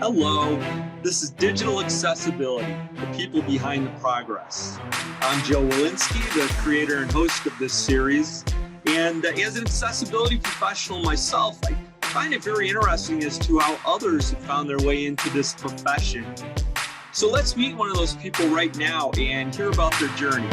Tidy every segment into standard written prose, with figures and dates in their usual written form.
Hello, this is Digital Accessibility, the people behind the progress. I'm Joe Walensky, the creator and host of this series. And as an accessibility professional myself, I find it very interesting as to how others have found their way into this profession. So let's meet one of those people right now and hear about their journey.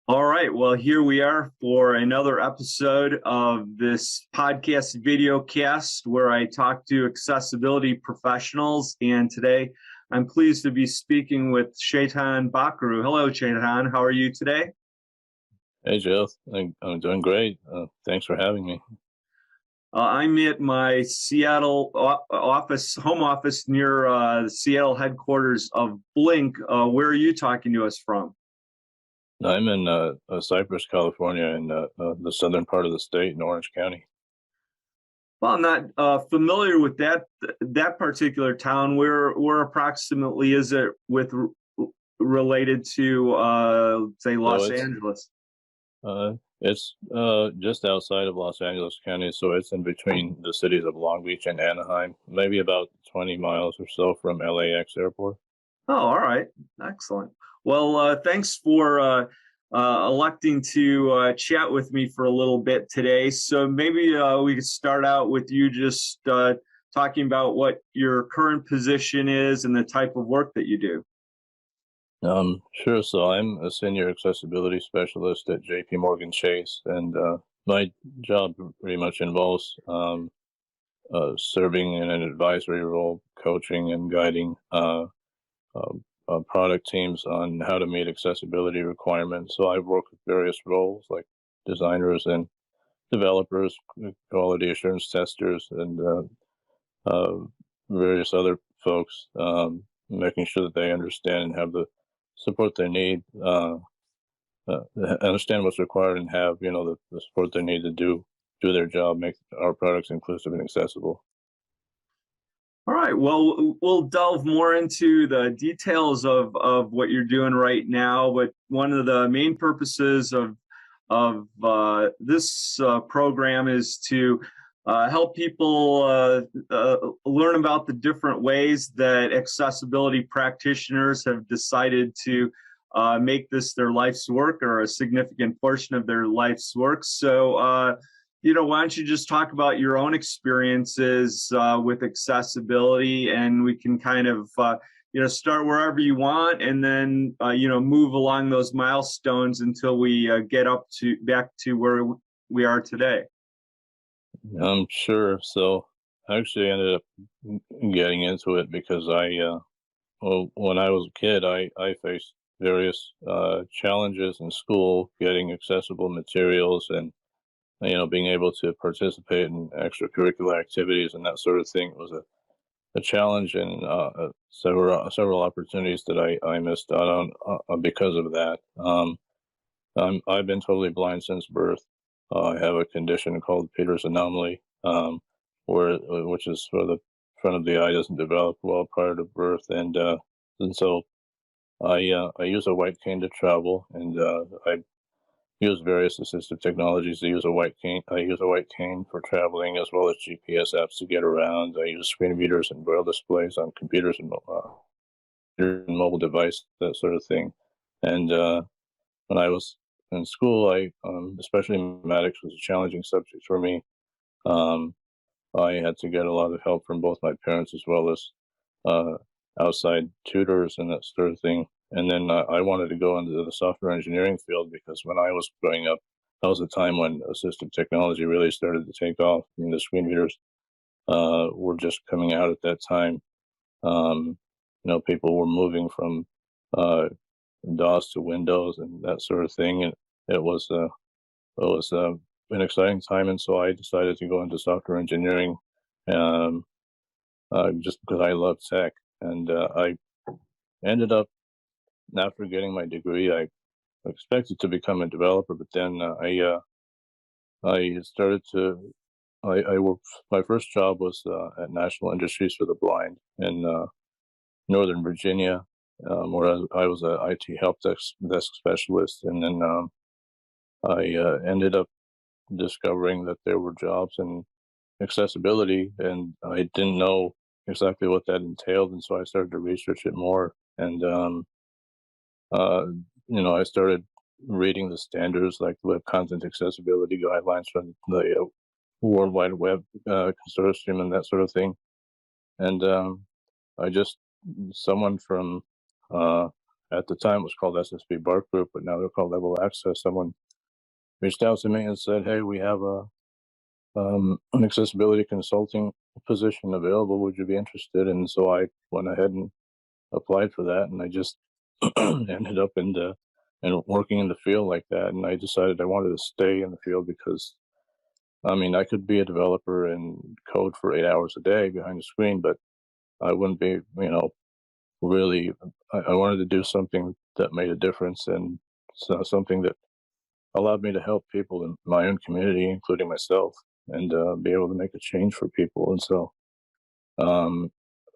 All right, well, here we are for another episode of this podcast video cast where I talk to accessibility professionals. And today I'm pleased to be speaking with Chetan Bakhru. Hello, Chetan. How are you today? Hey, Joe. I'm doing great. Thanks for having me. I'm at my Seattle home office near the Seattle headquarters of Blink. Where are you talking to us from? I'm in Cypress, California, in the southern part of the state in Orange County. Well, I'm not familiar with that particular town. Where approximately is it related to say Los Angeles? It's just outside of Los Angeles County, so it's in between the cities of Long Beach and Anaheim, maybe about 20 miles or so from LAX airport. Oh, all right. Excellent. Well, thanks for electing to chat with me for a little bit today. So maybe we could start out with you just talking about what your current position is and the type of work that you do. Sure. So I'm a senior accessibility specialist at JPMorgan Chase, and my job pretty much involves serving in an advisory role, coaching and guiding product teams on how to meet accessibility requirements. So I've worked with various roles like designers and developers, quality assurance testers, and various other folks, making sure that they understand and have the support they need, understand what's required, and have the support they need to do their job, make our products inclusive and accessible. All right. Well, we'll delve more into the details of what you're doing right now. But one of the main purposes of this program is to help people learn about the different ways that accessibility practitioners have decided to make this their life's work or a significant portion of their life's work. So, why don't you just talk about your own experiences with accessibility, and we can kind of, start wherever you want, and then, move along those milestones until we get back to where we are today. I'm sure. So I actually ended up getting into it because when I was a kid, I faced various challenges in school, getting accessible materials and being able to participate in extracurricular activities and that sort of thing. It was a challenge, and several opportunities that I missed out on because of that. I've been totally blind since birth. I have a condition called Peter's anomaly, which is where the front of the eye doesn't develop well prior to birth, and so I use a white cane to travel, and I use various assistive technologies to use a white cane. I use a white cane for traveling, as well as GPS apps to get around. I use screen readers and braille displays on computers and mobile device, that sort of thing. And when I was in school, especially mathematics was a challenging subject for me. I had to get a lot of help from both my parents as well as outside tutors and that sort of thing. And then I wanted to go into the software engineering field because when I was growing up, that was a time when assistive technology really started to take off. I mean, the screen readers were just coming out at that time. People were moving from DOS to Windows and that sort of thing, and it was an exciting time. And so I decided to go into software engineering, just because I love tech. And I ended up, after getting my degree, I expected to become a developer, but then I started to. I worked. My first job was at National Industries for the Blind in Northern Virginia, where I was an IT help desk specialist, and then I ended up discovering that there were jobs in accessibility, and I didn't know exactly what that entailed, and so I started to research it more. And uh, I started reading the standards like Web Content Accessibility Guidelines from the World Wide Web Consortium and that sort of thing. And I just someone from uh, at the time it was called SSB Bark Group, but now they're called Level Access. Someone reached out to me and said, "Hey, we have an accessibility consulting position available. Would you be interested?" And so I went ahead and applied for that, and I just ended up and working in the field like that. And I decided I wanted to stay in the field because I mean I could be a developer and code for 8 hours a day behind the screen, but I wouldn't be, really. I wanted to do something that made a difference, and so something that allowed me to help people in my own community, including myself, and be able to make a change for people. And so um,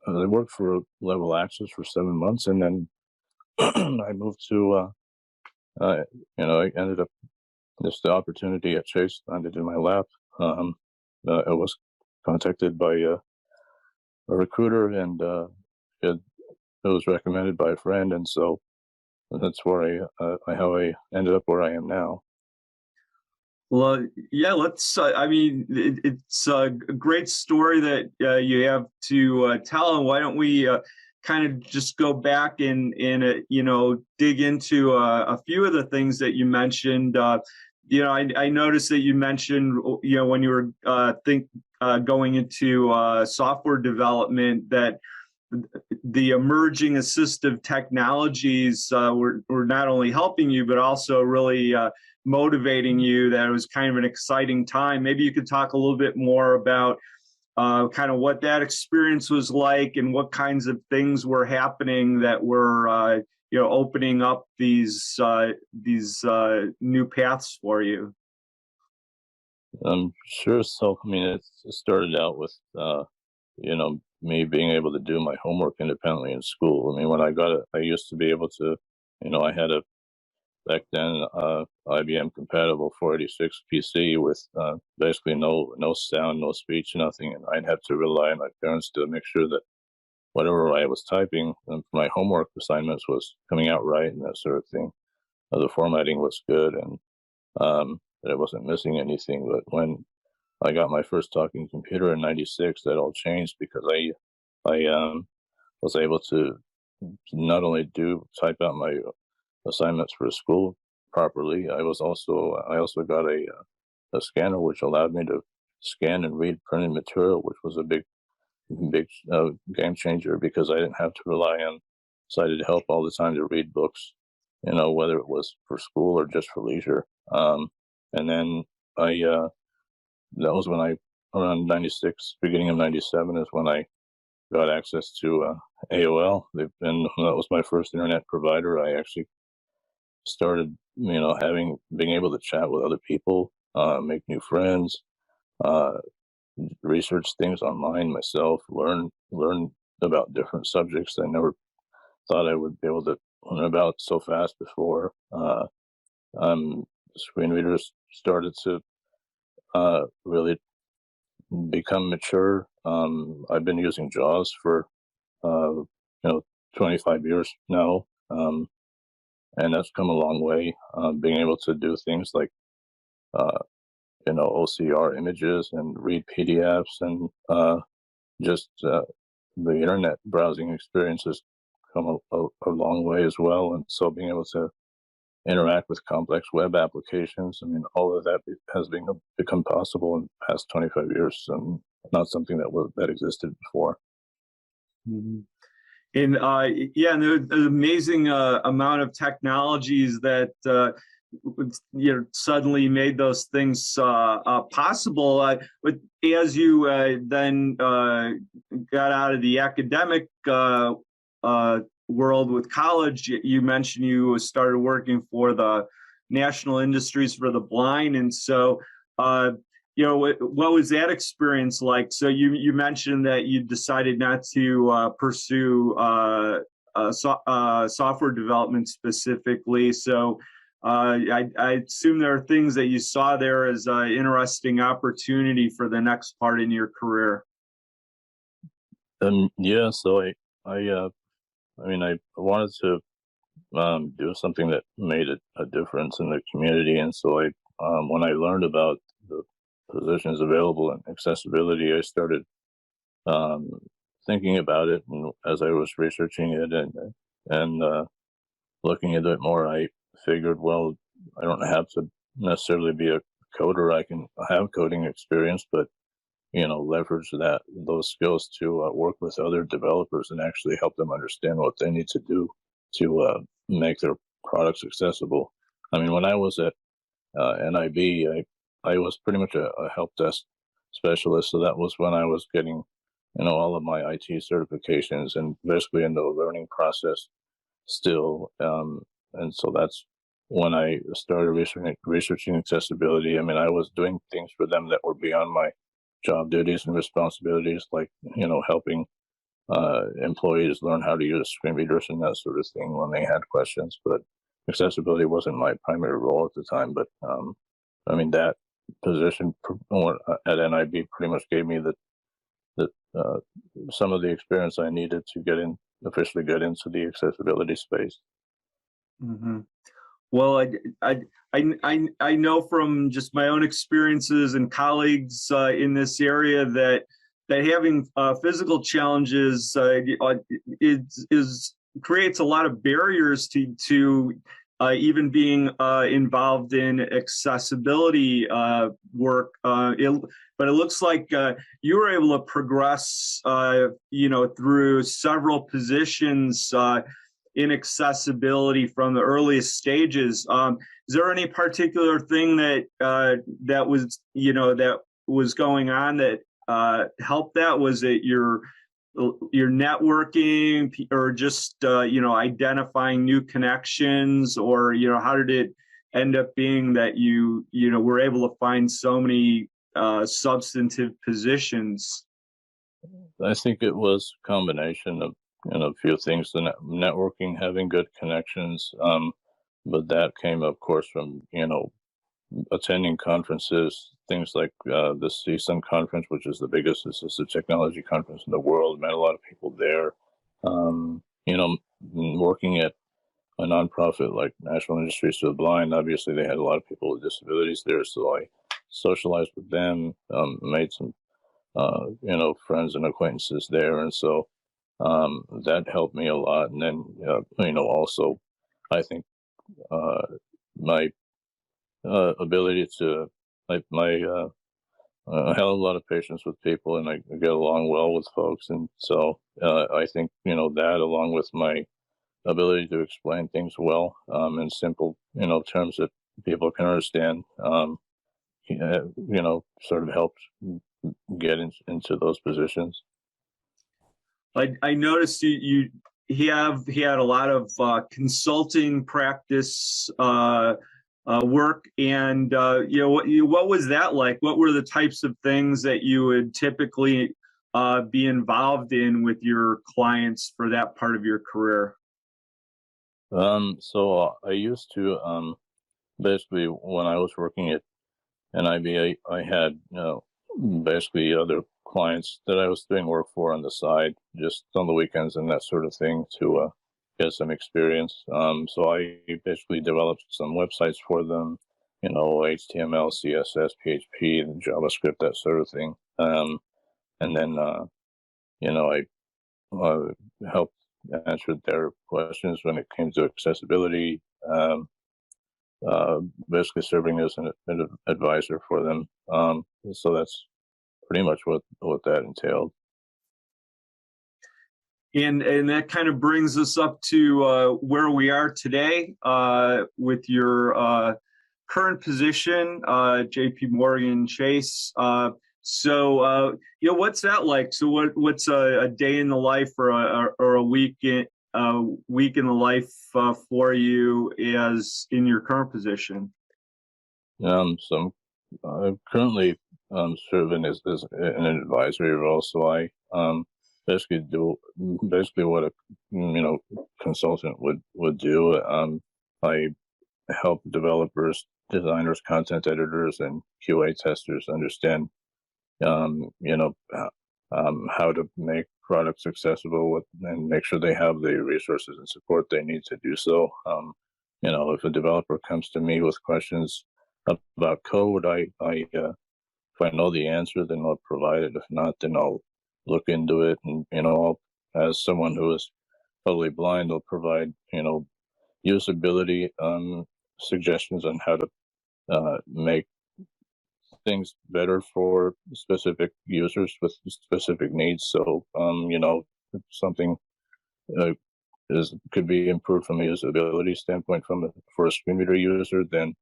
I worked for Level Access for 7 months, and then I moved to, I ended up just the opportunity at Chase landed in my lap. Um, I was contacted by a recruiter, and it, it was recommended by a friend, and so that's where how I ended up where I am now. Well, yeah, let's. I mean, it's a great story that you have to tell, and why don't we kind of just go back and dig into a few of the things that you mentioned. I noticed that you mentioned when you were going into software development that the emerging assistive technologies were not only helping you but also really motivating you, that it was kind of an exciting time. Maybe you could talk a little bit more about kind of what that experience was like and what kinds of things were happening that were opening up these new paths for you. Sure. So, I mean, it started out with, me being able to do my homework independently in school. I mean, when I got it, I used to be able to, I had a back then IBM compatible 486 PC with basically no sound, no speech, nothing, and I'd have to rely on my parents to make sure that whatever I was typing my homework assignments was coming out right and that sort of thing. The formatting was good, and that I wasn't missing anything. But when I got my first talking computer in '96, that all changed because I was able to not only do type out my assignments for school properly. I also got a scanner which allowed me to scan and read printed material, which was a big game changer because I didn't have to rely on sighted help all the time to read books, whether it was for school or just for leisure. And then I that was when I around '96, beginning of '97 is when I got access to AOL. That was my first internet provider. I actually started, being able to chat with other people, make new friends, uh, research things online myself, learn about different subjects I never thought I would be able to learn about so fast before. Screen readers started to really become mature. I've been using JAWS for uh, 25 years now. And that's come a long way. Being able to do things like uh, OCR images and read PDFs and just the internet browsing experience has come a long way as well. And so being able to interact with complex web applications, I mean, all of that has become possible in the past 25 years, and not something that existed before. Mhm. And yeah, and there's an amazing amount of technologies that suddenly made those things possible. But as you then got out of the academic world with college, you mentioned you started working for the National Industries for the Blind, and so. What was that experience like? So you mentioned that you decided not to pursue software development specifically. So I assume there are things that you saw there as an interesting opportunity for the next part in your career. Yeah, so I mean, I wanted to do something that made a difference in the community, and so when I learned about the positions available and accessibility, I started um, thinking about it, and as I was researching it and looking into it more, I figured, well, I don't have to necessarily be a coder. I can have coding experience, but leverage those skills to work with other developers and actually help them understand what they need to do to make their products accessible. I mean, when I was at NIB, I was pretty much a help desk specialist, so that was when I was getting all of my IT certifications and basically in the learning process still. And so that's when I started researching accessibility. I mean, I was doing things for them that were beyond my job duties and responsibilities, like helping employees learn how to use screen readers and that sort of thing when they had questions. But accessibility wasn't my primary role at the time. But I mean, that position at NIB pretty much gave me the some of the experience I needed to officially get into the accessibility space. Hmm. Well, I know from just my own experiences and colleagues in this area that having physical challenges is creates a lot of barriers to even being involved in accessibility work. But it looks like you were able to progress, through several positions in accessibility from the earliest stages. Is there any particular thing that was going on that helped that? Was it your networking, or just identifying new connections, or how did it end up being that you were able to find so many substantive positions? I think it was a combination of a few things: the networking, having good connections, but that came, of course, from attending conferences, things like the CSUN conference, which is the biggest assistive technology conference in the world. Met a lot of people there. Working at a nonprofit like National Industries for the Blind, obviously they had a lot of people with disabilities there, so I socialized with them, made some friends and acquaintances there, and so that helped me a lot. And then also I think my ability to my I have a lot of patience with people, and I get along well with folks, and so I think that, along with my ability to explain things well in simple terms that people can understand, sort of helped get into those positions. I noticed he had a lot of consulting practice work, and what was that like? What were the types of things that you would typically be involved in with your clients for that part of your career? So I used to basically, when I was working at NIB, I had basically other clients that I was doing work for on the side, just on the weekends and that sort of thing, to get some experience. So I basically developed some websites for them, HTML, CSS, PHP, and JavaScript, that sort of thing. And then I helped answer their questions when it came to accessibility. Basically serving as an advisor for them. So that's pretty much what that entailed. And that kind of brings us up to where we are today with your current position, JPMorgan Chase. What's that like? So what's a day in the life, or a week in the life for you as in your current position? So I'm currently serving as an advisory role. So I basically do basically what a consultant would do. I help developers, designers, content editors, and QA testers understand, how to make products accessible and make sure they have the resources and support they need to do so. If a developer comes to me with questions about code, if I know the answer, then I'll provide it. If not, then I'll look into it, and as someone who is totally blind, I'll provide usability suggestions on how to make things better for specific users with specific needs. So, if something uh, could be improved from a usability standpoint for a screen reader user, then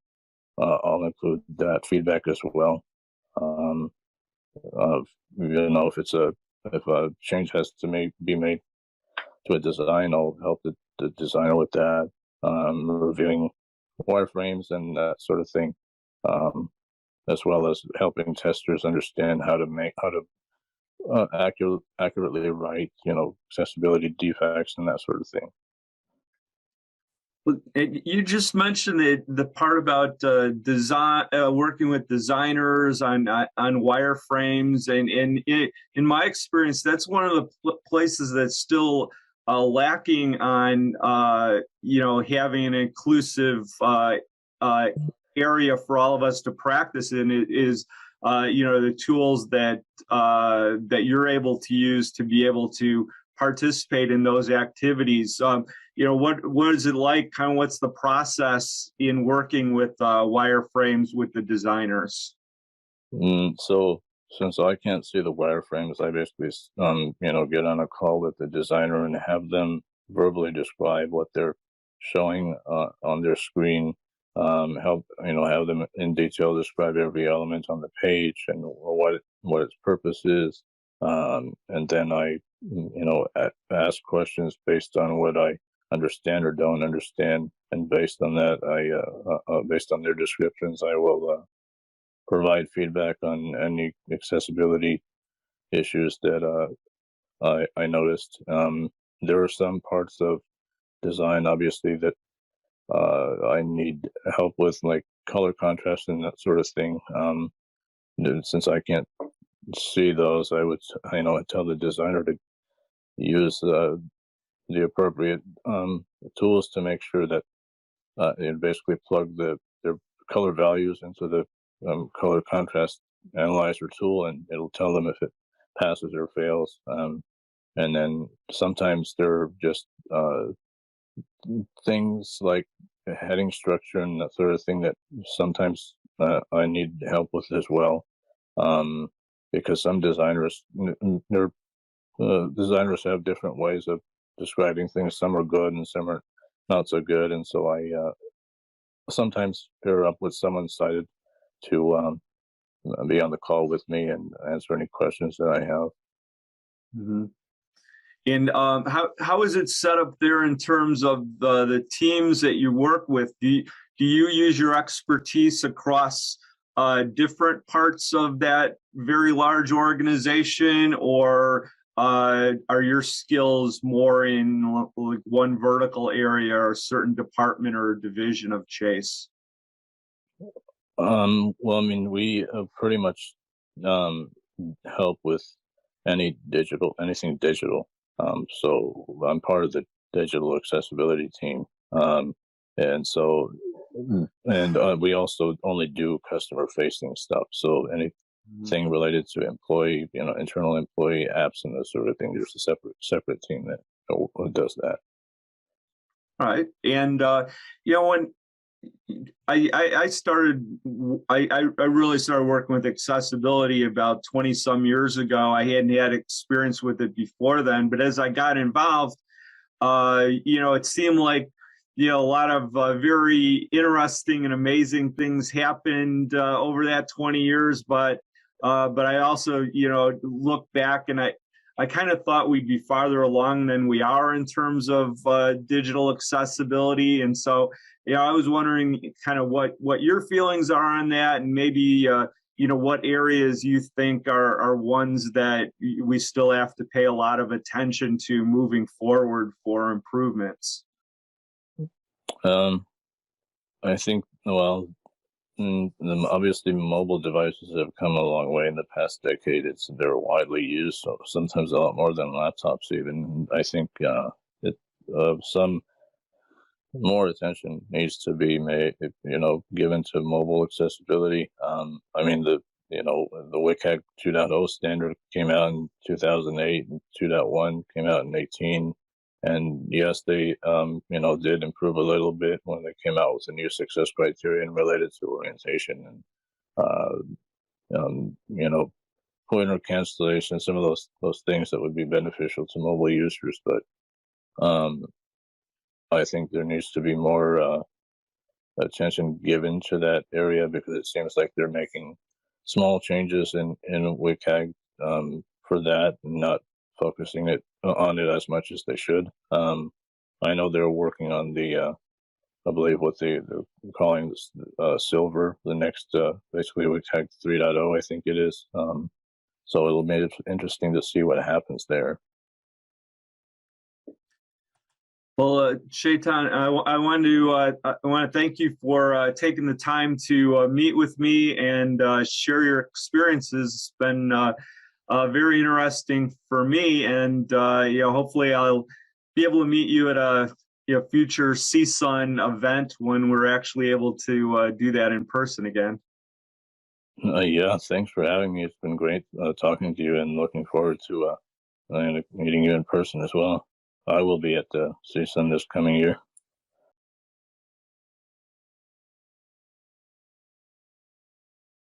I'll include that feedback as well. Um, if a change has to be made to a design, I'll help the designer with that, reviewing wireframes and that sort of thing, as well as helping testers understand how to accurately write, accessibility defects and that sort of thing. You just mentioned the part about design, working with designers on wireframes, and in my experience, that's one of the places that's still lacking on having an inclusive area for all of us to practice in. It is the tools that you're able to use to be able to participate in those activities. What is it like? Kind of what's the process in working with wireframes with the designers? So since I can't see the wireframes, I basically get on a call with the designer and have them verbally describe what they're showing on their screen. Have them in detail describe every element on the page and what its purpose is, and then I ask questions based on what I understand or don't understand, and based on that, based on their descriptions, I will provide feedback on any accessibility issues that I noticed. There are some parts of design, obviously, that I need help with, like color contrast and that sort of thing. Since I can't see those, I would tell the designer to use the appropriate tools to make sure that basically plug their color values into the color contrast analyzer tool, and it'll tell them if it passes or fails. And then sometimes there are just things like heading structure and that sort of thing that sometimes I need help with as well, because some designers have different ways of describing things. Some are good and some are not so good, and so I sometimes pair up with someone sighted to be on the call with me and answer any questions that I have. Mm-hmm. And how is it set up there in terms of the teams that you work with? Do you use your expertise across different parts of that very large organization, or are your skills more in like one vertical area or a certain department or division of Chase? Well, I mean, we pretty much help with anything digital. So I'm part of the digital accessibility team, and so we also only do customer-facing stuff. So anything related to internal employee apps and that sort of thing, there's a separate team that does that. All right, and when I started, I really started working with accessibility about 20 some years ago. I hadn't had experience with it before then, but as I got involved, it seemed like, a lot of very interesting and amazing things happened over that 20 years. But I also, look back, and I kind of thought we'd be farther along than we are in terms of digital accessibility. And so, I was wondering kind of what your feelings are on that, and maybe, what areas you think are ones that we still have to pay a lot of attention to moving forward for improvements. I I think, well, obviously mobile devices have come a long way in the past decade. They're widely used, so sometimes a lot more than laptops even. I think some more attention needs to be made, given to mobile accessibility. I mean, the WCAG 2.0 standard came out in 2008, and 2.1 came out in 18. And yes, they, did improve a little bit when they came out with a new success criterion related to orientation and, pointer cancellation, some of those things that would be beneficial to mobile users. But um, I think there needs to be more attention given to that area, because it seems like they're making small changes in WCAG for that, and not focusing on it as much as they should. I know they're working on I believe what they're calling Silver, the next basically WCAG 3.0, I think it is. So it'll make it interesting to see what happens there. Well, Shaytan, I want to thank you for taking the time to meet with me and share your experiences. It's been very interesting for me, and hopefully I'll be able to meet you at a future CSUN event when we're actually able to do that in person again. Yeah, thanks for having me. It's been great talking to you, and looking forward to meeting you in person as well. I will be at the CSUN this coming year.